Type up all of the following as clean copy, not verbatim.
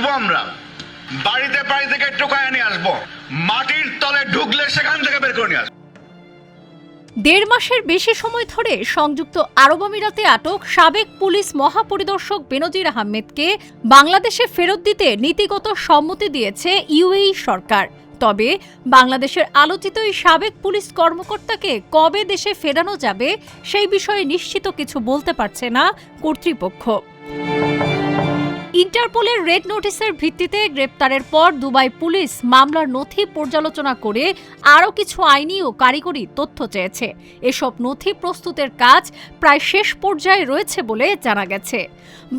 আসবো আমরা, বাড়িতে বাড়ি থেকে টোকায় নিয়ে আসবো, মাটির তলে ঢুকলে সেখান থেকে বের করে নিয়ে আসবো। ১.৫ মাসের বেশি সময় ধরে সংযুক্ত আরব আমিরাতে আটক সাবেক পুলিশ মহাপরিদর্শক বেনজির আহমেদকে বাংলাদেশে ফেরত দিতে নীতিগত সম্মতি দিয়েছে ইউএই সরকার। তবে বাংলাদেশের আলোচিত এই সাবেক পুলিশ কর্মকর্তাকে কবে দেশে ফেরানো যাবে সেই বিষয়ে নিশ্চিত কিছু বলতে পারছে না কর্তৃপক্ষ। ইন্টারপোলের রেড নোটিশের ভিত্তিতে গ্রেপ্তারের পর দুবাই পুলিশ মামলার নথি পর্যালোচনা করে আরও কিছু আইনি ও কারিগরি তথ্য চেয়েছে। এসব নথি প্রস্তুতের কাজ প্রায় শেষ পর্যায়ে রয়েছে বলে জানা গেছে।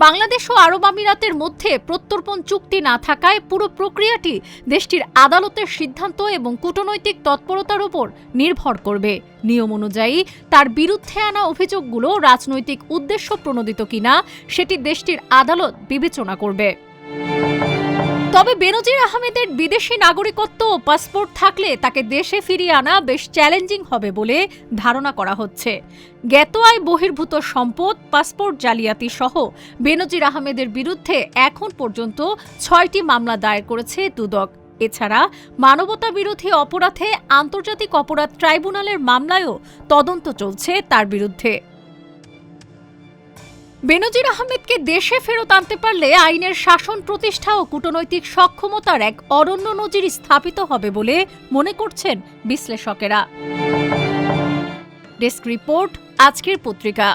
বাংলাদেশ ও আরব আমিরাতের মধ্যে প্রত্যর্পণ চুক্তি না থাকায় পুরো প্রক্রিয়াটি দেশটির আদালতের সিদ্ধান্ত এবং কূটনৈতিক তৎপরতার উপর নির্ভর করবে। নিয়ম অনুযায়ী তার বিরুদ্ধে আনা অভিযোগগুলো রাজনৈতিক উদ্দেশ্য প্রণোদিত কিনা সেটি দেশটির আদালত বিবেচনা করবে। তবে বেনজির আহমেদের বিদেশি নাগরিকত্ব ও পাসপোর্ট থাকলে তাকে দেশে ফিরিয়ে আনা বেশ চ্যালেঞ্জিং হবে বলে ধারণা করা হচ্ছে। জ্ঞাত আয় বহির্ভূত সম্পদ, পাসপোর্ট জালিয়াতি সহ বেনজির আহমেদের বিরুদ্ধে এখন পর্যন্ত ৬টি মামলা দায়ের করেছে দুদক। এছাড়া মানবতা বিরোধী অপরাধে আন্তর্জাতিক অপরাধ ট্রাইব্যুনালের মামলায়ও তদন্ত চলছে তার বিরুদ্ধে। বেনজির আহমেদকে দেশে ফেরত আনতে পারলে আইনের শাসন প্রতিষ্ঠা ও কূটনৈতিক সক্ষমতার এক অনন্য নজির স্থাপিত হবে বলে মনে করছেন বিশ্লেষকেরা। ডেস্ক রিপোর্ট, আজকের পত্রিকা।